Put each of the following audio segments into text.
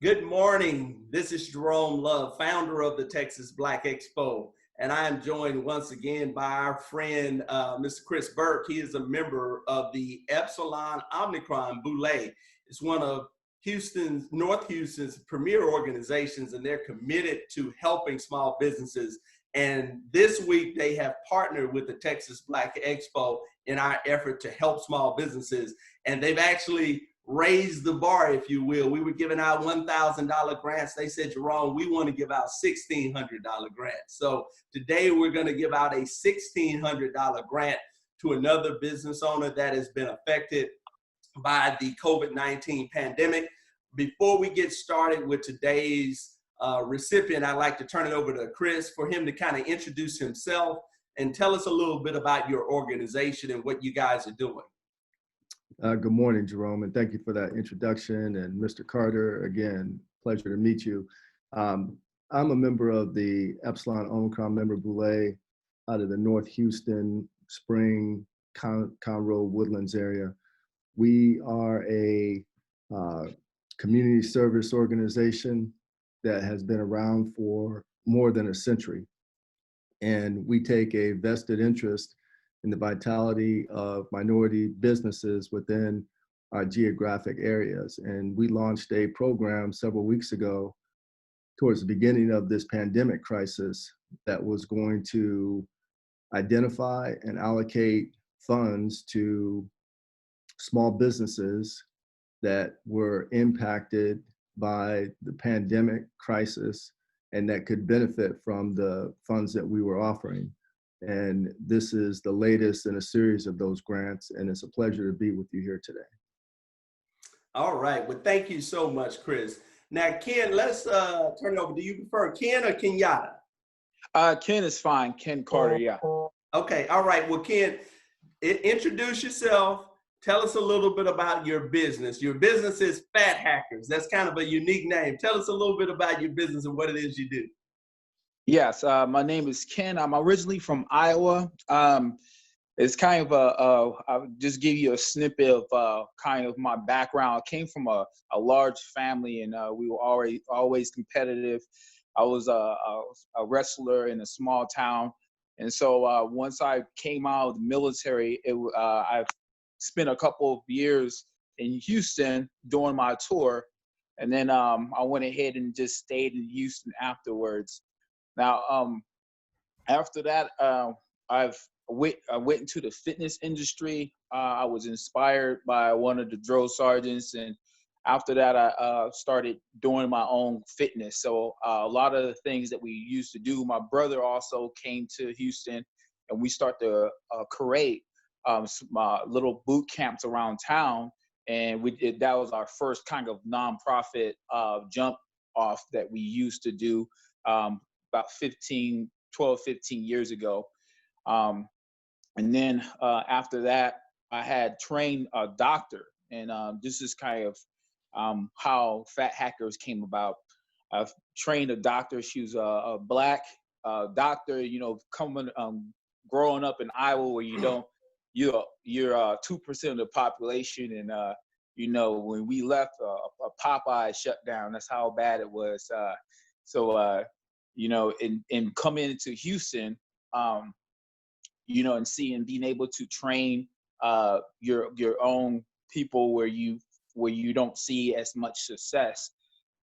Good morning. This is Jerome Love, founder of the Texas Black Expo, and I am joined once again by our friend, Mr. Chris Burke. He is a member of the Epsilon Omicron Boulé. It's one of North Houston's premier organizations, and they're committed to helping small businesses. And this week, they have partnered with the Texas Black Expo in our effort to help small businesses. And they've actually raise the bar, if you will. We were giving out $1,000 grants. They said, Jerome, we want to give out $1,600 grants. So today we're going to give out a $1,600 grant to another business owner that has been affected by the COVID-19 pandemic. Before we get started with today's recipient, I'd like to turn it over to Chris for him to kind of introduce himself and tell us a little bit about your organization and what you guys are doing. Good morning, Jerome, and thank you for that introduction. And Mr. Carter, again, pleasure to meet you. I'm a member of the Epsilon Omicron Member Boulé out of the North Houston, Spring, Conroe, Woodlands area. We are a community service organization that has been around for more than a century. And we take a vested interest in the vitality of minority businesses within our geographic areas. And we launched a program several weeks ago towards the beginning of this pandemic crisis that was going to identify and allocate funds to small businesses that were impacted by the pandemic crisis and that could benefit from the funds that we were offering. And this is the latest in a series of those grants, and it's a pleasure to be with you here today. All right. Well, thank you so much, Chris. Now, Ken, let's turn it over. Do you prefer Ken or Kenyatta? Ken is fine. Ken Carter, yeah. Okay. All right. Well, Ken, introduce yourself. Tell us a little bit about your business. Your business is FatHackers. That's kind of a unique name. Tell us a little bit about your business and what it is you do. Yes, my name is Ken. I'm originally from Iowa. It's kind of I'll just give you a snippet of kind of my background. I came from a large family, and we were always competitive. I was a wrestler in a small town, and so once I came out of the military, I've spent a couple of years in Houston doing my tour, and then I went ahead and just stayed in Houston afterwards. Now, after that, I went into the fitness industry. I was inspired by one of the drill sergeants, and after that, I started doing my own fitness. So a lot of the things that we used to do, my brother also came to Houston, and we started to create some little boot camps around town. And that was our first kind of nonprofit jump off that we used to do. About 12, 15 years ago. And then after that, I had trained a doctor. And this is kind of how FatHackers came about. I've trained a doctor. She was a black doctor, growing up in Iowa where you're 2% of the population. And, when we left, Popeye shut down. That's how bad it was. And coming into Houston, and being able to train your own people where you don't see as much success.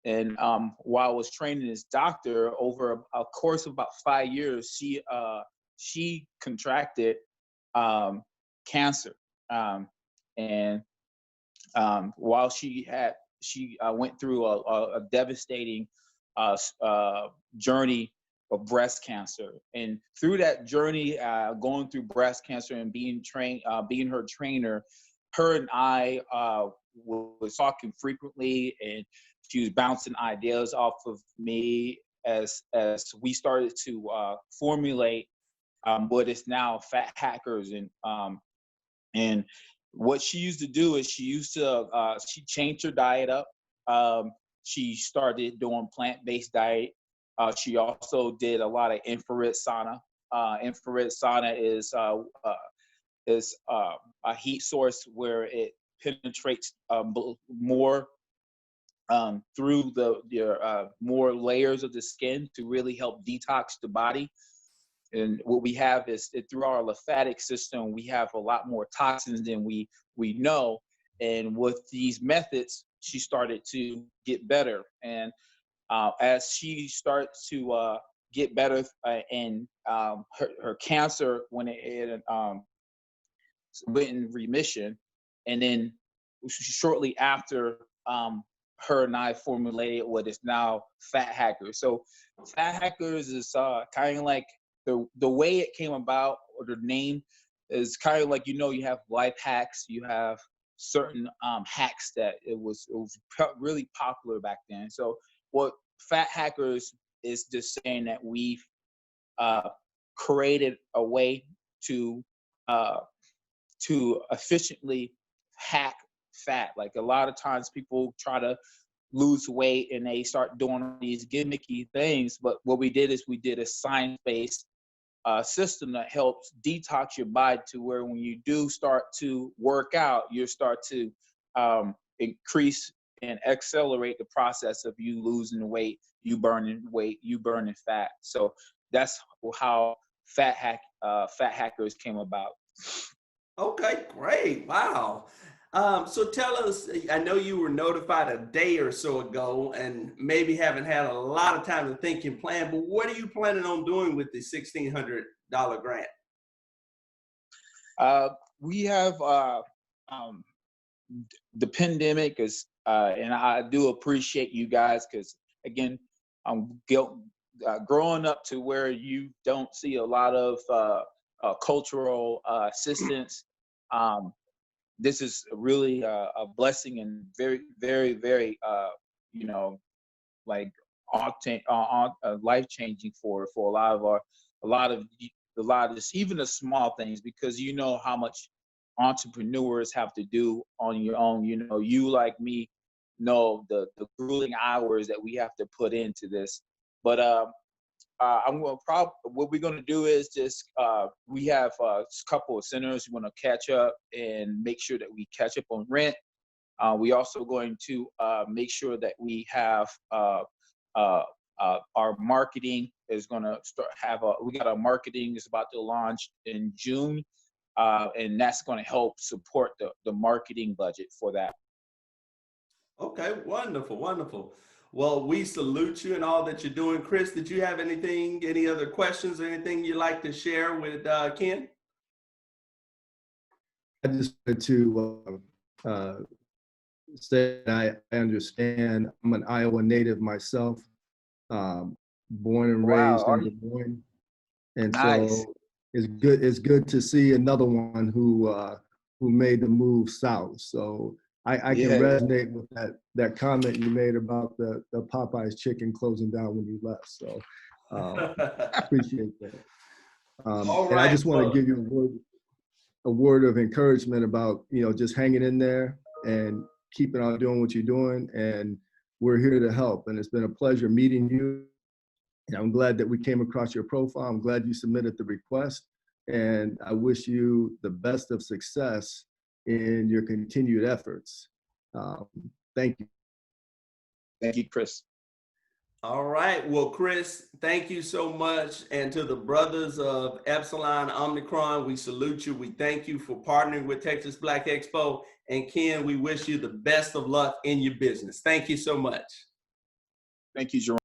And while I was training this doctor, over a course of about 5 years, she contracted cancer, and while she went through a devastating journey of breast cancer. And through that journey, going through breast cancer and being her trainer, her and I was talking frequently, and she was bouncing ideas off of me as we started to formulate what is now FatHackers. And what she used to do is she changed her diet up. She started doing plant-based diet. She also did a lot of infrared sauna. Infrared sauna is a heat source where it penetrates more through your more layers of the skin to really help detox the body. And what we have is that through our lymphatic system, we have a lot more toxins than we know. And with these methods, she started to get better. And as she starts to get better, and her cancer, when it went in remission, and then shortly after, her and I formulated what is now FatHackers. So FatHackers is kind of like the way it came about, or the name is kind of like, you have life hacks, you have certain hacks that it was really popular back then. So what FatHackers is just saying that we've created a way to efficiently hack fat. Like, a lot of times people try to lose weight and they start doing these gimmicky things, but what we did is we did a science-based system that helps detox your body, to where when you do start to work out, you start to increase and accelerate the process of you losing weight, you burning fat. So that's how FatHackers came about. Okay, great. Wow. So tell us, I know you were notified a day or so ago and maybe haven't had a lot of time to think and plan, but what are you planning on doing with the $1,600 grant? We have the pandemic is, and I do appreciate you guys, because again, I'm growing up to where you don't see a lot of cultural assistance. This is really a blessing, and very, very, very, like life changing for a lot of this, even the small things, because how much entrepreneurs have to do on your own. You, like me, know the grueling hours that we have to put into this. But what we're going to do is just, we have a couple of centers we want to catch up and make sure that we catch up on rent. We also going to make sure that we have our marketing is going to we got our marketing is about to launch in June, and that's going to help support the marketing budget for that. Okay, wonderful, wonderful. Well, we salute you and all that you're doing. Chris, did you have any other questions or anything you'd like to share with Ken? I just wanted to say I understand. I'm an Iowa native myself, born and raised in Des Moines, and Nice. so it's good to see another one who made the move south. So I can resonate with that comment you made about the Popeyes chicken closing down when you left. So appreciate that. And I just want to give you a word of encouragement about, just hanging in there and keeping on doing what you're doing. And we're here to help. And it's been a pleasure meeting you. And I'm glad that we came across your profile. I'm glad you submitted the request. And I wish you the best of success in your continued efforts. Thank you. Thank you, Chris. All right. Well, Chris, thank you so much. And to the brothers of Epsilon Omicron, we salute you. We thank you for partnering with Texas Black Expo. And Ken, we wish you the best of luck in your business. Thank you so much. Thank you, Jerome.